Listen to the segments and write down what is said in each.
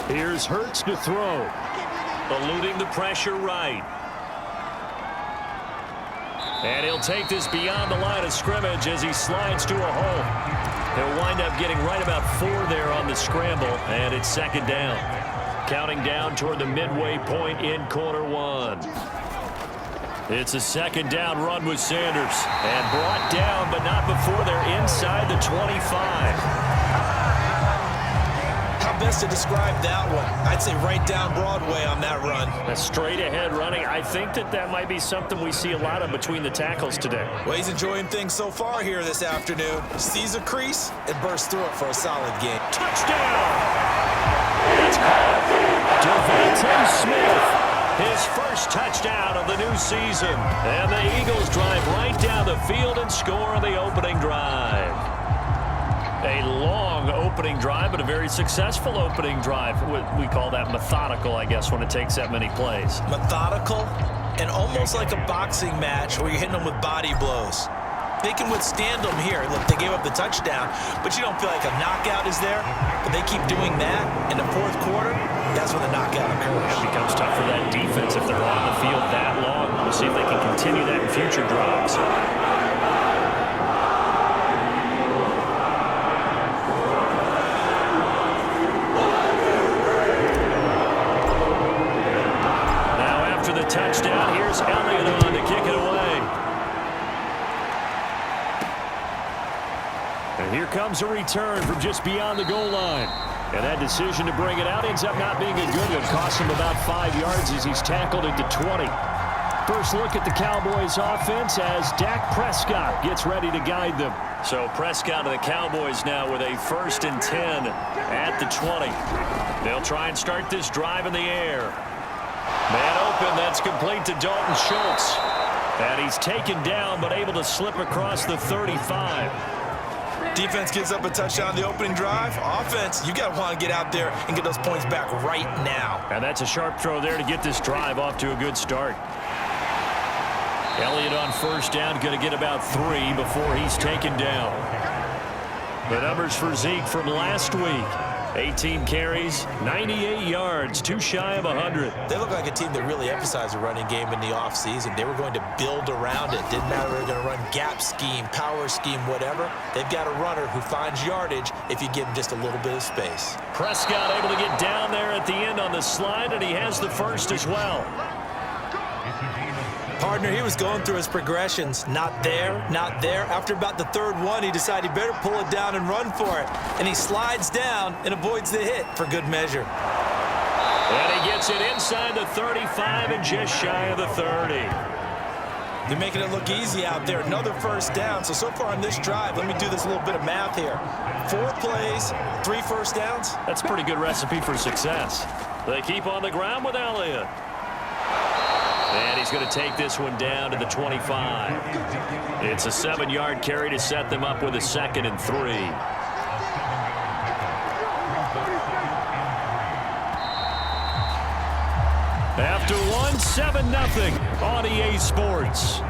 Here's Hurts to throw. Eluding the pressure right. And he'll take this beyond the line of scrimmage as he slides to a hole. He'll wind up getting right about 4 there on the scramble, and it's second down. Counting down toward the midway point in quarter 1. It's a second down run with Sanders. And brought down, but not before they're inside the 25. How best to describe that one? I'd say right down Broadway on that run. A straight ahead running. I think that might be something we see a lot of between the tackles today. Well, he's enjoying things so far here this afternoon. Sees a crease and bursts through it for a solid game. Touchdown! It's caught. Devontae Smith. His first touchdown of the new season. And the Eagles drive right down the field and score on the opening drive. A long opening drive, but a very successful opening drive. We call that methodical, I guess, when it takes that many plays. Methodical and almost like a boxing match where you're hitting them with body blows. They can withstand them here. Look, they gave up the touchdown, but you don't feel like a knockout is there. But they keep doing that in the fourth quarter. That's when the knockout occurs. It becomes tough for that defense if they're on the field that long. We'll see if they can continue that in future drives. Touchdown. Here's Elliott on to kick it away. And here comes a return from just beyond the goal line. And that decision to bring it out ends up not being a good one. Cost him about 5 yards as he's tackled into 20. First look at the Cowboys offense as Dak Prescott gets ready to guide them. So Prescott and the Cowboys now with a 1st and 10 at the 20. They'll try and start this drive in the air. Man open, that's complete to Dalton Schultz. And he's taken down, but able to slip across the 35. Defense gives up a touchdown on the opening drive. Offense, you got to want to get out there and get those points back right now. And that's a sharp throw there to get this drive off to a good start. Elliott on 1st down, going to get about 3 before he's taken down. The numbers for Zeke from last week. 18 carries, 98 yards, too shy of 100. They look like a team that really emphasized the running game in the offseason. They were going to build around it. Didn't matter if they were going to run gap scheme, power scheme, whatever. They've got a runner who finds yardage if you give him just a little bit of space. Prescott able to get down there at the end on the slide, and he has the first as well. Partner, he was going through his progressions. Not there, not there. After about the 3rd one, he decided he better pull it down and run for it. And he slides down and avoids the hit for good measure. And he gets it inside the 35 and just shy of the 30. They're making it look easy out there. Another 1st down. So far on this drive, let me do this little bit of math here. 4 plays, 3 1st downs. That's a pretty good recipe for success. They keep on the ground with Elliott. And he's going to take this one down to the 25. It's a 7-yard carry to set them up with a 2nd and 3. After one, 7-0 on EA Sports.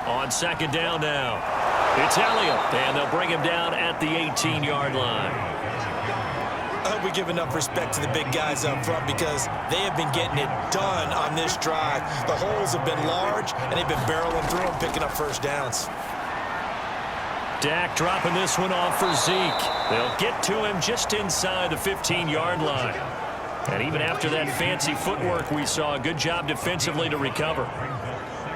On 2nd down now. It's Elliott, and they'll bring him down at the 18-yard line. I hope we give enough respect to the big guys up front because they have been getting it done on this drive. The holes have been large, and they've been barreling through them, picking up 1st downs. Dak dropping this one off for Zeke. They'll get to him just inside the 15-yard line. And even after that fancy footwork we saw, a good job defensively to recover.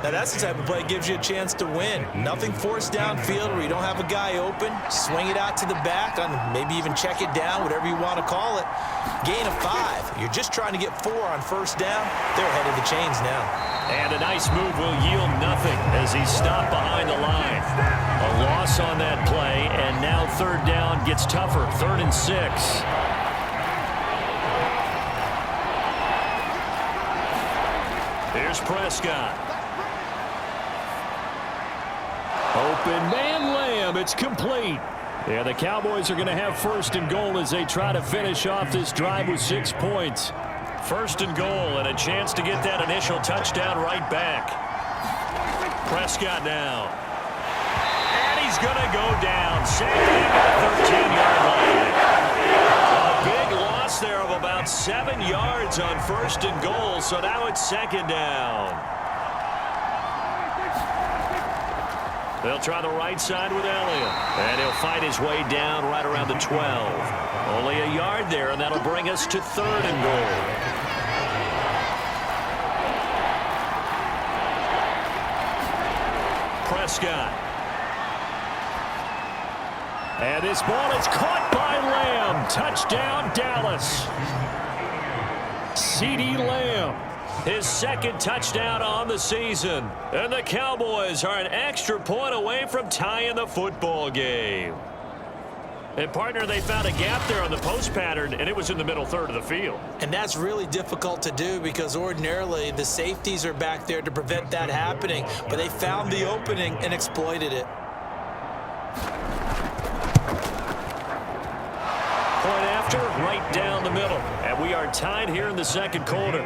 Now that's the type of play that gives you a chance to win. Nothing forced downfield where you don't have a guy open. Swing it out to the back, and maybe even check it down, whatever you want to call it. Gain of 5. You're just trying to get 4 on 1st down. They're ahead of the chains now. And a nice move will yield nothing as he's stopped behind the line. A loss on that play, and now 3rd down gets tougher. 3rd and 6. Here's Prescott. Open man Lamb. It's complete. Yeah, the Cowboys are going to have first and goal as they try to finish off this drive with 6 points. First and goal and a chance to get that initial touchdown right back. Prescott now. And he's going to go down. Sacked at the 13-yard line. A big loss there of about 7 yards on first and goal, so now it's second down. They'll try the right side with Elliott. And he'll fight his way down right around the 12. Only a yard there, and that'll bring us to third and goal. Prescott. And this ball is caught by Lamb. Touchdown, Dallas. CeeDee Lamb. His second touchdown on the season. And the Cowboys are an extra point away from tying the football game. And, partner, they found a gap there on the post pattern, and it was in the middle third of the field. And that's really difficult to do because ordinarily the safeties are back there to prevent that happening. But they found the opening and exploited it. Point after, right down the middle. And we are tied here in the second quarter.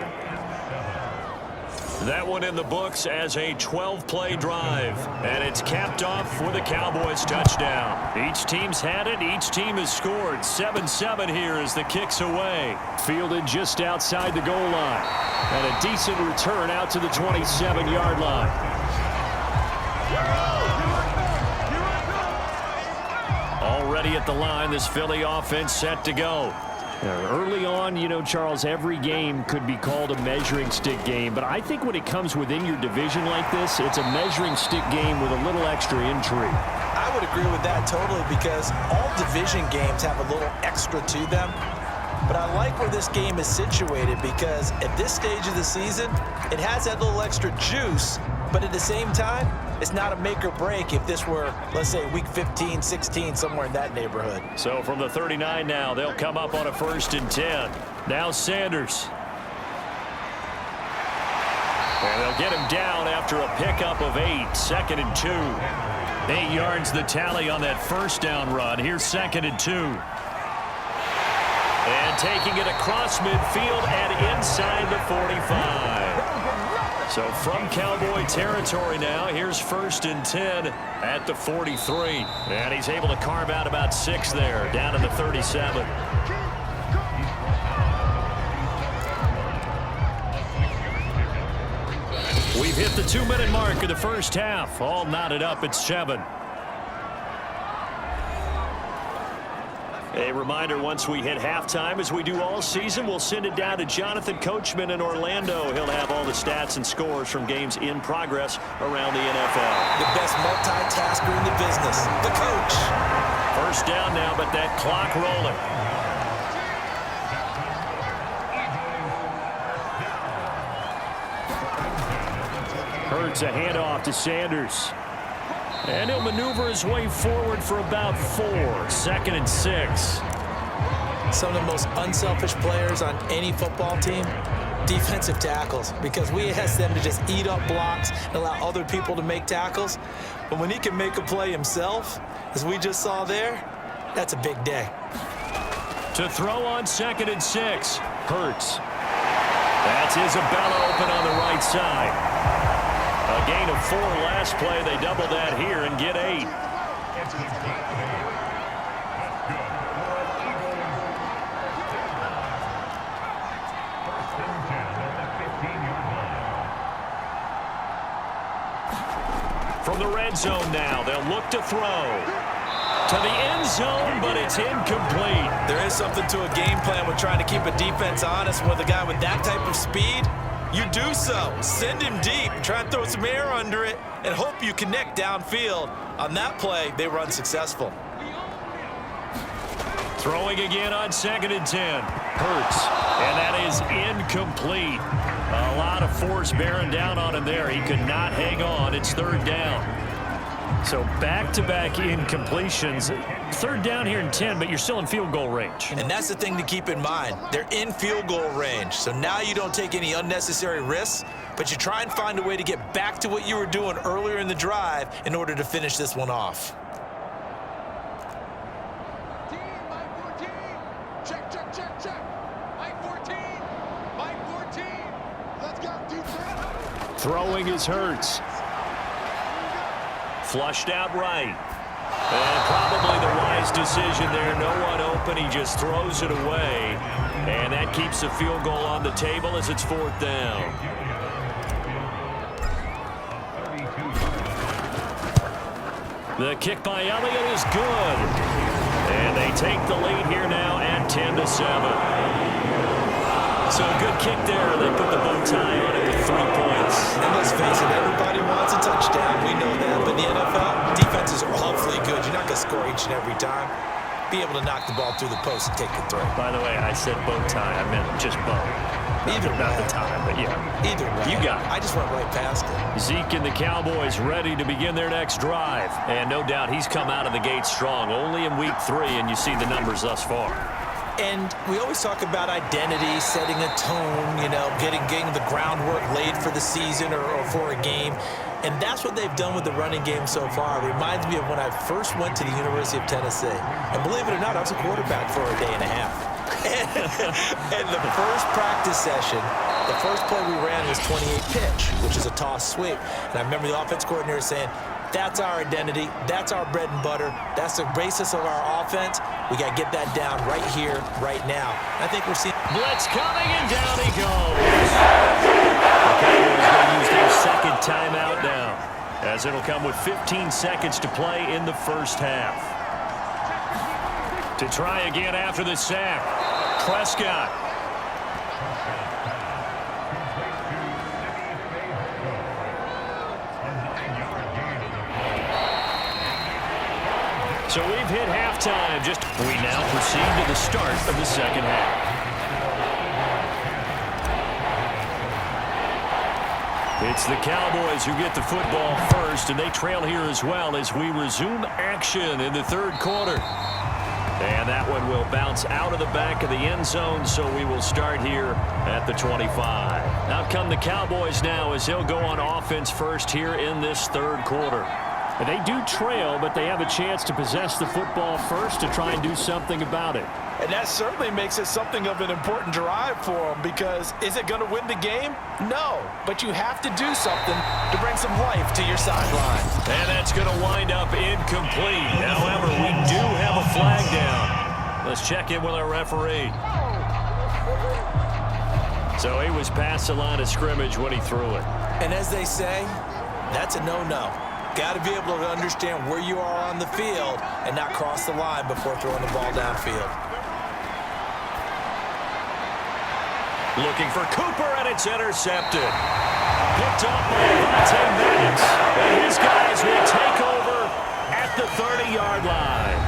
That one in the books as a 12-play drive. And it's capped off with a Cowboys touchdown. Each team's had it. Each team has scored. 7-7 here as the kick's away. Fielded just outside the goal line. And a decent return out to the 27-yard line. Already at the line, this Philly offense set to go. Early on, you know, Charles, every game could be called a measuring stick game. But I think when it comes within your division like this, it's a measuring stick game with a little extra intrigue. I would agree with that totally because all division games have a little extra to them. But I like where this game is situated because at this stage of the season, it has that little extra juice. But at the same time, it's not a make or break if this were, let's say, week 15, 16, somewhere in that neighborhood. So from the 39 now, they'll come up on a 1st and 10. Now Sanders. And they'll get him down after a pickup of 8. 2nd and 2. 8 yards the tally on that first down run. Here's 2nd and 2. And taking it across midfield and inside the 45. So from Cowboy territory now, here's 1st and 10 at the 43. And he's able to carve out about 6 there, down to the 37. We've hit the 2-minute mark of the first half. All knotted up at 7. A reminder, once we hit halftime, as we do all season, we'll send it down to Jonathan Coachman in Orlando. He'll have all the stats and scores from games in progress around the NFL. The best multitasker in the business, the coach. First down now, but that clock rolling. Hurts a handoff to Sanders. And he'll maneuver his way forward for about 4. 2nd and 6. Some of the most unselfish players on any football team, defensive tackles, because we ask them to just eat up blocks and allow other people to make tackles. But when he can make a play himself, as we just saw there, that's a big day. To throw on 2nd and 6. Hurts. That's Isabella open on the right side. A gain of 4 last play. They double that here and get 8. From the red zone now, they'll look to throw. To the end zone, but it's incomplete. There is something to a game plan with trying to keep a defense honest with a guy with that type of speed. You do so. Send him deep. Try and throw some air under it and hope you connect downfield. On that play, they were unsuccessful. Throwing again on 2nd and 10. Hurts. And that is incomplete. A lot of force bearing down on him there. He could not hang on. It's 3rd down. So back-to-back incompletions. 3rd down here and 10, but you're still in field goal range. And that's the thing to keep in mind. They're in field goal range. So now you don't take any unnecessary risks, but you try and find a way to get back to what you were doing earlier in the drive in order to finish this one off. Throwing is Hurts. Flushed out right. And probably the wise decision there. No one open. He just throws it away. And that keeps the field goal on the table as it's 4th down. The kick by Elliott is good. And they take the lead here now at 10-7. So a good kick there. They put the bow tie on it with 3 points. And let's face it, everybody wants a touchdown. We know that. But in the NFL, defenses are awfully good. You're not going to score each and every time. Be able to knock the ball through the post and take the throw. By the way, I said bow tie. I meant just bow. Either Not way. the tie, but yeah. Either way. You got it. I just went right past it. Zeke and the Cowboys ready to begin their next drive. And no doubt he's come out of the gate strong. Only in week 3, and you see the numbers thus far. And we always talk about identity, setting a tone, you know, getting the groundwork laid for the season or for a game. And that's what they've done with the running game so far. It reminds me of when I first went to the University of Tennessee. And believe it or not, I was a quarterback for a day and a half. And the first practice session, the first play we ran was 28 pitch, which is a toss sweep. And I remember the offense coordinator saying, that's our identity. That's our bread and butter. That's the basis of our offense. We got to get that down right here, right now. I think we're seeing... Blitz coming, and down he goes. The Cowboys going to use their second timeout now, as it'll come with 15 seconds to play in the first half. To try again after the sack, Prescott. So we've hit halftime. We now proceed to the start of the second half. It's the Cowboys who get the football first, and they trail here as well as we resume action in the third quarter. And that one will bounce out of the back of the end zone, so we will start here at the 25. Out come the Cowboys now as they'll go on offense first here in this third quarter. They do trail, but they have a chance to possess the football first to try and do something about it. And that certainly makes it something of an important drive for them, because is it going to win the game? No, but you have to do something to bring some life to your sideline. And that's going to wind up incomplete. However, we do have a flag down. Let's check in with our referee. So he was past the line of scrimmage when he threw it. And as they say, that's a no-no. Got to be able to understand where you are on the field and not cross the line before throwing the ball downfield. Looking for Cooper, and it's intercepted. Picked up by about 10 minutes. And his guys will take over at the 30-yard line.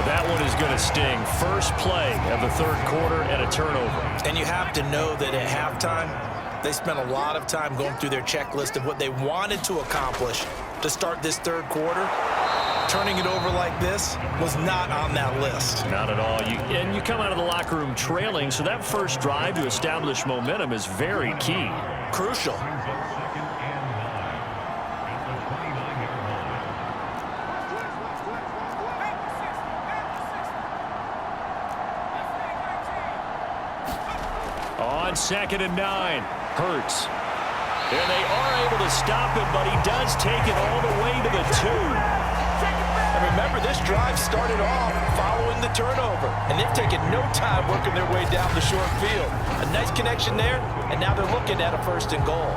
And that one is going to sting. First play of the third quarter and a turnover. And you have to know that at halftime, they spent a lot of time going through their checklist of what they wanted to accomplish to start this third quarter. Turning it over like this was not on that list. Not at all. And you come out of the locker room trailing, so that first drive to establish momentum is very key. Crucial. On 2nd and 9, Hurts. And they are able to stop him, but he does take it all the way to the 2. And remember, this drive started off following the turnover, and they've taken no time working their way down the short field. A nice connection there, and now they're looking at a 1st and goal.